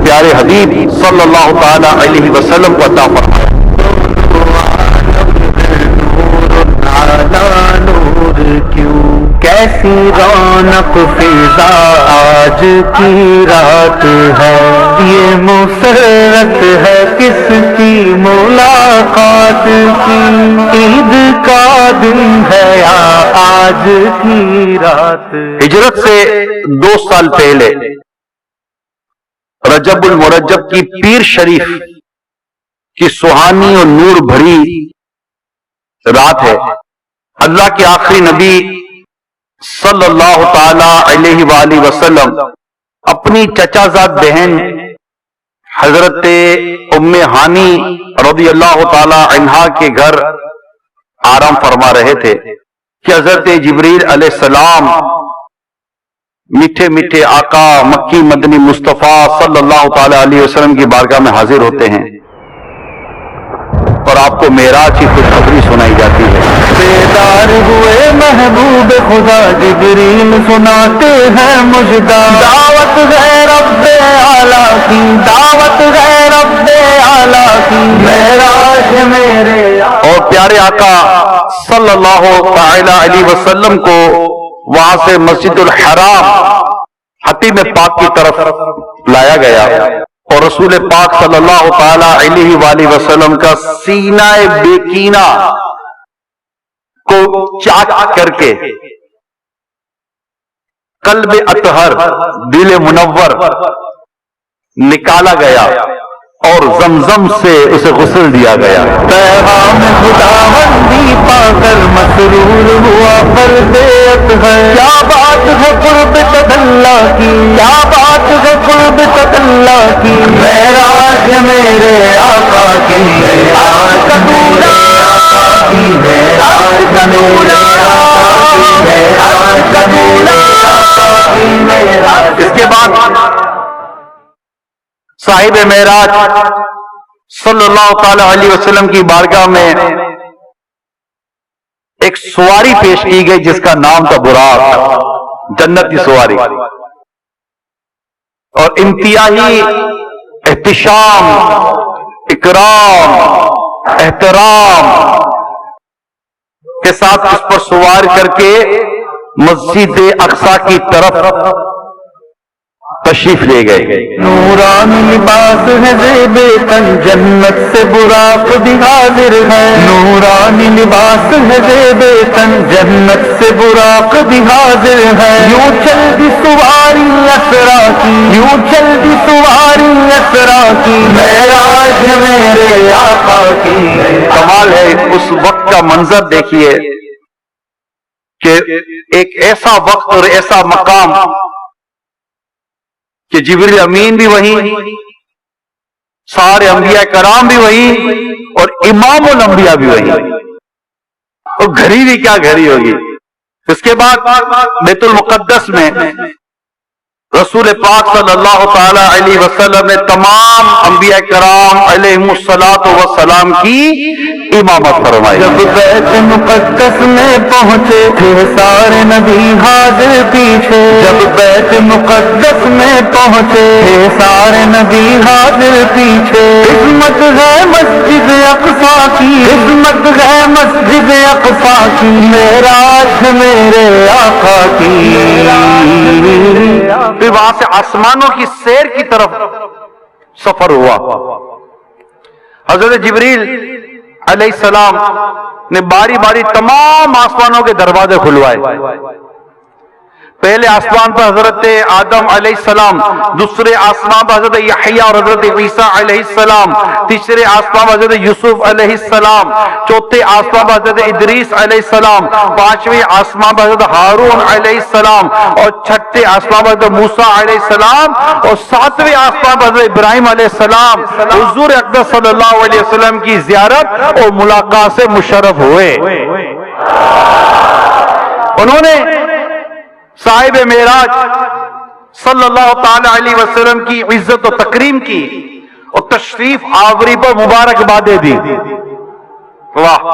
پیارے حبیب صلی اللہ تعالی علیہ وسلم کو عطا فرمایا۔ کیسی رونق فضا آج کی رات ہے، یہ مسرت ہے کس کی ملاقات کی، عید کا دن ہے یا آج کی رات۔ ہجرت سے 2 سال پہلے رجب المرجب کی پیر شریف کی سہانی اور نور بھری رات ہے۔ اللہ کے آخری نبی صلی اللہ تعالی علیہ وآلہ وسلم اپنی چچا زاد بہن حضرت ام ہانی رضی اللہ تعالی عنہا کے گھر آرام فرما رہے تھے کہ حضرت جبریل علیہ السلام میٹھے میٹھے آقا مکی مدنی مصطفیٰ صلی اللہ تعالی علیہ وسلم کی بارگاہ میں حاضر ہوتے ہیں اور آپ کو معراج کی خوشخبری سنائی جاتی ہے۔ بیدار ہوئے محبوب خدا جبریل سناتے ہیں مجدہ، دعوت ہے رب اعلیٰ کی، دعوت ہے رب اعلیٰ کی، معراج میرے اور پیارے آقا صلی اللہ تعالی علیہ وسلم کو وہاں سے مسجد الحرام حتیم پاک کی طرف لایا گیا اور رسول پاک صلی اللہ تعالی علیہ وآلہ وسلم کا سینہ بیکینہ کو چاک کر کے قلب اطہر دل منور نکالا گیا اور زمزم سے اسے غسل دیا گیا۔ پیغام خداوندی پا کر مسرور ہوا قلب اطہر، کیا بات ہے قرب تدلہ کی، کیا بات ہے قرب تدلہ کی، معراج میرے آقا کی، معراج کا نور آقا کی، معراج کا نور آقا کی، معراج کا نور آقا کی، معراج۔ اس کے بعد صاحب معراج صلی اللہ تعالی علیہ وسلم کی بارگاہ میں ایک سواری پیش کی گئی جس کا نام تھا براق، جنت کی سواری، اور انتہائی احتشام، اکرام، احترام کے ساتھ اس پر سوار کر کے مسجد اقصی کی طرف تشریف لے گئے۔ نورانی لباس ہے زیب تن، جنت سے براق بھی حاضر ہے، نورانی لباس ہے زیب تن، جنت سے براق بھی حاضر ہے، یوں چل دی سواری اسرا کی، یوں چل دی سواری اسرا کی، معراج میرے آقا کی۔ کمال ہے اس وقت کا منظر دیکھیے کہ ایک ایسا وقت اور ایسا مقام کہ جبریل امین بھی وہیں، سارے انبیاء کرام بھی وہیں اور امام الانبیاء بھی وہیں، اور گھڑی بھی کیا گھڑی ہوگی۔ اس کے بعد بیت المقدس میں رسول پاک صلی اللہ تعالی علیہ وسلم نے تمام انبیاء کرام علیہم الصلاۃ والسلام کی امامت فرمائی۔ جب بیت مقدس میں پہنچے تھے سارے نبی حاضر پیچھے، جب بیت مقدس میں پہنچے تھے سارے نبی حاضر پیچھے، عظمت ہے مسجد اقصی کی، عظمت ہے مسجد اقصی کی، معراج میرے آقا کی۔ پھر وہاں سے آسمانوں کی سیر کی طرف سفر ہوا۔ حضرت جبریل علیہ السلام نے باری باری تمام آسمانوں کے دروازے کھلوائے۔ پہلے آسمان پر حضرت آدم علیہ السلام، دوسرے آسمان پر حضرت یحییٰ اور حضرت عیسیٰ علیہ السلام، تیسرے آسمان پر حضرت یوسف علیہ السلام، چوتھے آسمان پر حضرت ادریس علیہ السلام، پانچویں آسمان پر حضرت ہارون علیہ السلام، اور چھٹے آسمان پر حضرت موسیٰ علیہ السلام، اور ساتویں آسمان پر حضرت ابراہیم علیہ السلام حضور اقدس صلی اللہ علیہ وسلم کی زیارت اور ملاقات سے مشرف ہوئے۔ انہوں نے صاحب معراج صلی اللہ تعالی علیہ وسلم کی عزت و تکریم کی اور تشریف آوری پر مبارکبادیں دی۔ واہ!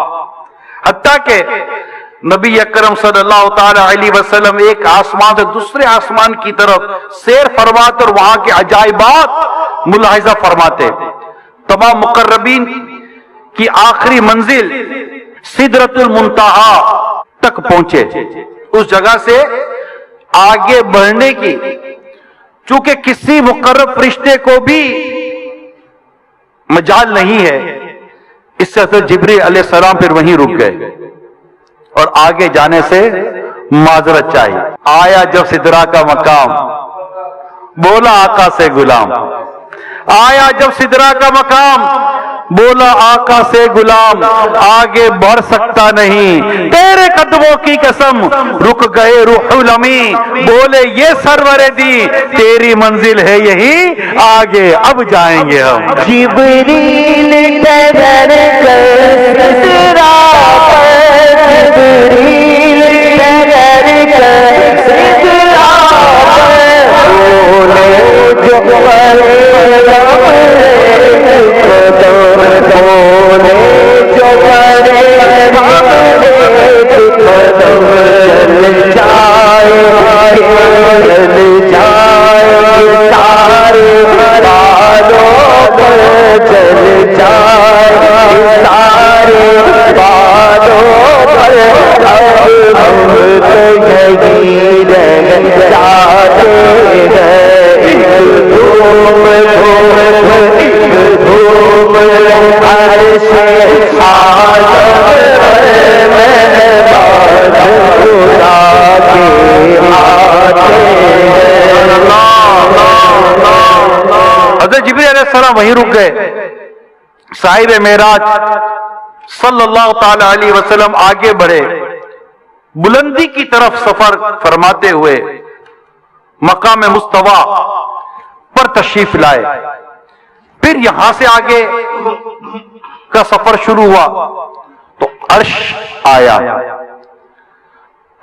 حتیٰ کہ نبی اکرم صلی اللہ تعالی علیہ وسلم ایک آسمان سے دوسرے آسمان کی طرف سیر فرماتے اور وہاں کے عجائبات ملاحظہ فرماتے. تمام مقربین کی آخری منزل سدرۃ المنتہا تک پہنچے. اس جگہ سے آگے بڑھنے کی چونکہ کسی مقرب فرشتے کو بھی مجال نہیں ہے، اس سے حضرت جبریل علیہ السلام پھر وہیں رک گئے اور آگے جانے سے معذرت چاہیے. آیا جب سدرا کا مقام، بولا آقا سے غلام. آیا جب سدرا کا مقام، بولا آقا سے غلام. آگے بڑھ سکتا نہیں تیرے قدموں کی قسم، رک گئے روح الامی. بولے یہ سرور دی تیری منزل ہے یہی، آگے اب جائیں گے ہم. جبریل ٹھہر کر سدرا پر، جبریل ٹھہر کر سدرا پر، بولے جو بولے جو کرے چل جائے سارے بالوں پر، چل جائے سارے بالوں پر. اب ہم تو یہی رہ جاتے ہیں، ایک دھوم ایک دھوم عرش آدم میں باد خدا کے آتے ہیں. حضرت جبریل علیہ السلام وہیں رک گئے. صاحب معراج صلی اللہ تعالی علیہ وسلم آگے بڑھے، بلندی کی طرف سفر فرماتے ہوئے مقام مستوی پر تشریف لائے. پھر یہاں سے آگے کا سفر شروع ہوا تو عرش آیا.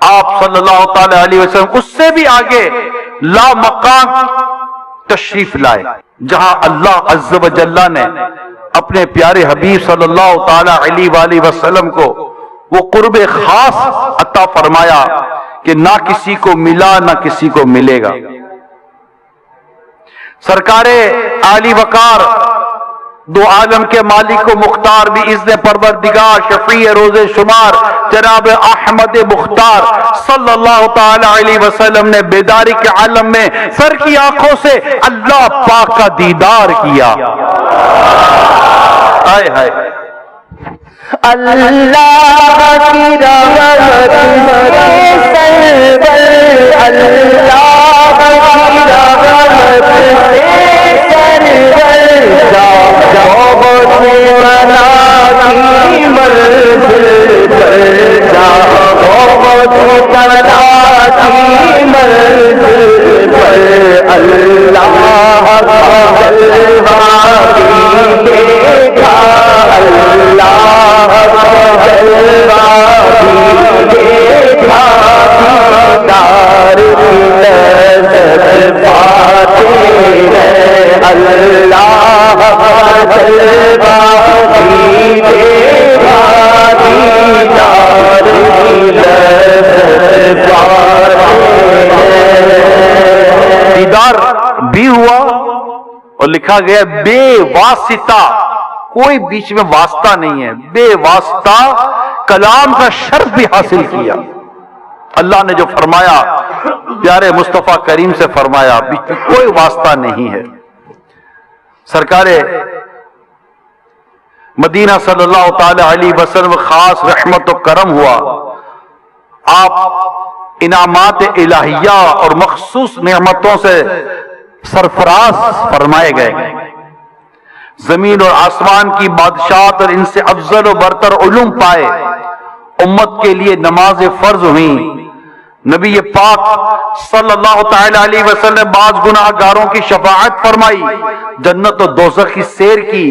آپ صلی اللہ تعالی علیہ وسلم اس سے بھی آگے لا مقام تشریف لائے، جہاں اللہ عز و جل نے اپنے پیارے حبیب صلی اللہ تعالی علیہ وآلہ وسلم کو وہ قرب خاص عطا فرمایا کہ نہ کسی کو ملا نہ کسی کو ملے گا. سرکار عالی وقار دو عالم کے مالک و مختار بھی اذن پروردگار شفیع روز شمار جناب احمد مختار صلی اللہ تعالی علیہ وسلم نے بیداری کے عالم میں سر کی آنکھوں سے اللہ پاک کا دیدار کیا. ہائے ہائے اللہ کی رحمت سے سرور، اللہ کی رحمت سے سرور، جاؤ مولا کی منزل پر، جاؤ مولا کی منزل پر. اللہ کا جلوہ بھی دیکھا، اللہ کا جلوہ بھی دیکھا، دار کی لذت پاتے ہیں. اللہ کا جلوہ بھی دیکھا، دار کی لذت پاتے ہیں. دیدار بھی ہوا اور لکھا گیا بے واسطہ، کوئی بیچ میں واسطہ نہیں ہے، بے واسطہ کلام کا شرف بھی حاصل کیا. اللہ نے جو فرمایا پیارے مصطفیٰ کریم سے فرمایا، بیچ میں کوئی واسطہ نہیں ہے. سرکار مدینہ صلی اللہ تعالی علیہ وسلم خاص رحمت و کرم ہوا. آپ انعامات الہیہ اور مخصوص نعمتوں سے سرفراز فرمائے گئے. زمین اور آسمان کی بادشاہت اور ان سے افضل و برتر علوم پائے. امت کے لیے نماز فرض ہوئی. نبی پاک صلی اللہ تعالی علیہ وسلم نے بعض گناہ گاروں کی شفاعت فرمائی، جنت و دوزخ کی سیر کی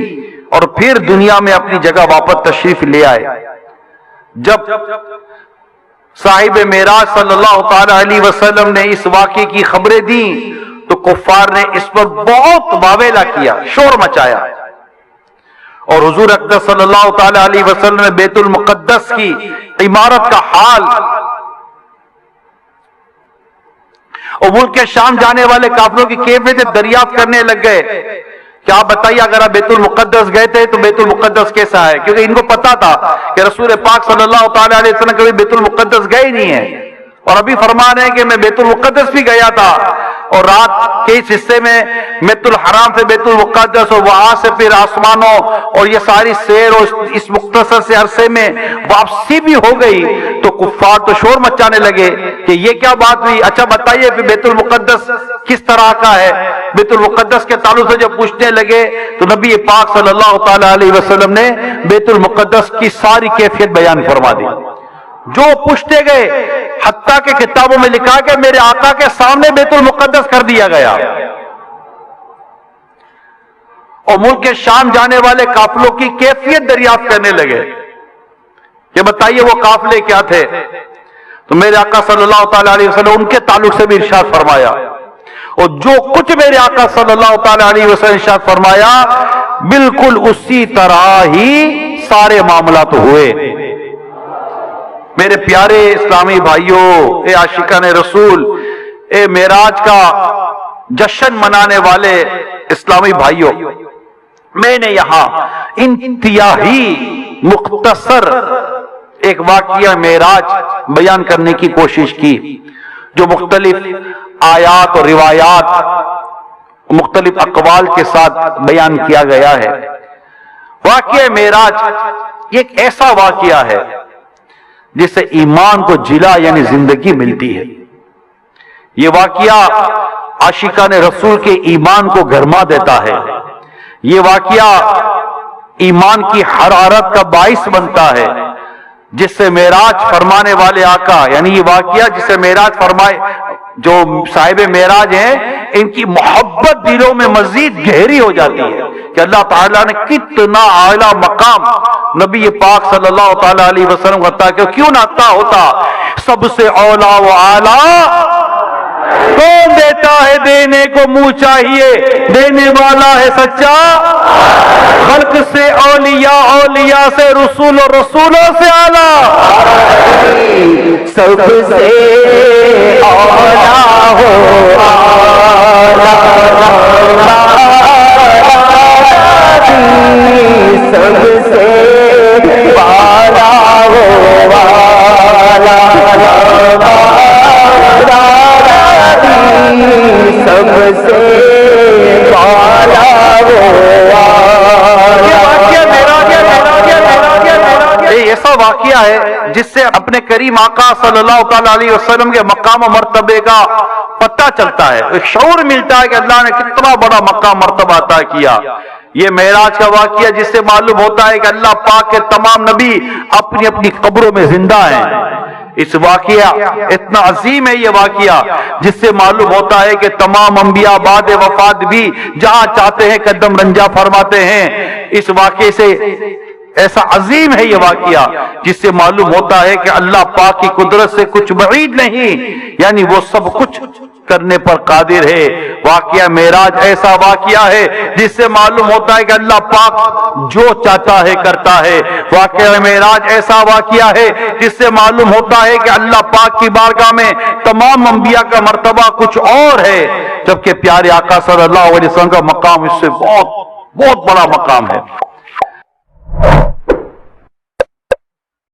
اور پھر دنیا میں اپنی جگہ واپس تشریف لے آئے. جب صاحب معراج صلی اللہ تعالی علیہ وسلم نے اس واقعے کی خبریں دیں تو کفار نے اس پر بہت واویلا کیا، شور مچایا اور حضور اقدس صلی اللہ تعالی علیہ وسلم نے بیت المقدس کی عمارت کا حال اور ملک کے شام جانے والے کافروں کی کیفیت دریافت کرنے لگ گئے کہ آپ بتائیے اگر آپ بیت المقدس گئے تھے تو بیت المقدس کیسا ہے، کیونکہ ان کو پتا تھا کہ رسول پاک صلی اللہ تعالی علیہ وسلم کبھی بیت المقدس گئے ہی نہیں ہے، اور ابھی فرما رہے ہیں کہ میں بیت المقدس بھی گیا تھا اور رات کے اس حصے میں بیت الحرام سے بیت المقدس اور وہاں سے پھر آسمانوں اور یہ ساری سیر اور اس مختصر سے عرصے میں واپسی بھی ہو گئی، تو کفار تو شور مچانے لگے کہ یہ کیا بات ہوئی، اچھا بتائیے پھر بیت المقدس کس طرح کا ہے۔ بیت المقدس کے تعلق سے جب پوچھنے لگے تو نبی پاک صلی اللہ تعالی علیہ وسلم نے بیت المقدس کی ساری کیفیت بیان فرما دی۔ جو پوچھتے گئے حتیٰ کہ کتابوں میں لکھا کہ میرے آقا کے سامنے بیت المقدس کر دیا گیا، اور ملک کے شام جانے والے قافلوں کی کیفیت دریافت کرنے لگے کہ بتائیے وہ قافلے کیا تھے، تو میرے آقا صلی اللہ تعالی علیہ وسلم ان کے تعلق سے بھی ارشاد فرمایا، اور جو کچھ میرے آقا صلی اللہ تعالی علیہ وسلم ارشاد فرمایا بالکل اسی طرح ہی سارے معاملات ہوئے۔ میرے پیارے اسلامی بھائیوں، اے عاشقان رسول، اے معراج کا جشن منانے والے اسلامی بھائیوں، میں نے یہاں انتہائی مختصر ایک واقعہ معراج بیان کرنے کی کوشش کی، جو مختلف آیات اور روایات مختلف اقوال کے ساتھ بیان کیا گیا ہے۔ واقعہ معراج ایک ایسا واقعہ ہے جس سے ایمان کو جلا یعنی زندگی ملتی ہے۔ یہ واقعہ عاشقان رسول کے ایمان کو گرما دیتا ہے، یہ واقعہ ایمان کی حرارت کا باعث بنتا ہے، جس سے معراج فرمانے والے آقا، یعنی یہ واقعہ جس سے معراج فرمائے، جو صاحب معراج ہیں ان کی محبت دلوں میں مزید گہری ہو جاتی ہے کہ اللہ تعالیٰ نے کتنا اعلیٰ مقام نبی پاک صلی اللہ تعالی علیہ وسلم عطا کیا، کیوں نہ عطا ہوتا، سب سے اولا و اعلیٰ کون دیتا ہے، دینے کو منہ چاہیے، دینے والا ہے سچا، خلق سے اولیاء، اولیاء سے رسول اور رسولوں سے اعلیٰ، سب سے اولا ہو سب سے بالا ہو والا، سب سے بالا ہو یہ ایسا واقعہ ہے جس سے اپنے کریم آقا صلی اللہ تعالی علیہ وسلم کے مقام و مرتبے کا پتہ چلتا ہے، ایک شعور ملتا ہے کہ اللہ نے کتنا بڑا مقام مرتبہ عطا کیا۔ یہ معراج کا واقعہ جس سے معلوم ہوتا ہے کہ اللہ پاک کے تمام نبی اپنی اپنی قبروں میں زندہ ہیں۔ اس واقعہ اتنا عظیم ہے یہ واقعہ جس سے معلوم ہوتا ہے کہ تمام انبیاء بعد وفات بھی جہاں چاہتے ہیں قدم رنجا فرماتے ہیں۔ اس واقعے سے ایسا عظیم ہے یہ واقعہ جس سے معلوم ہوتا ہے کہ اللہ پاک کی قدرت سے کچھ بعید نہیں، یعنی وہ سب کچھ کرنے پر قادر ہے۔ واقعہ معراج ایسا واقعہ ہے جس سے معلوم ہوتا ہے کہ اللہ پاک جو چاہتا ہے کرتا ہے۔ واقعہ معراج ایسا واقعہ ہے جس سے معلوم ہوتا ہے کہ اللہ پاک کی بارگاہ میں تمام انبیاء کا مرتبہ کچھ اور ہے، جبکہ پیارے آقا صلی اللہ علیہ وسلم کا مقام اس سے بہت بہت بڑا مقام ہے۔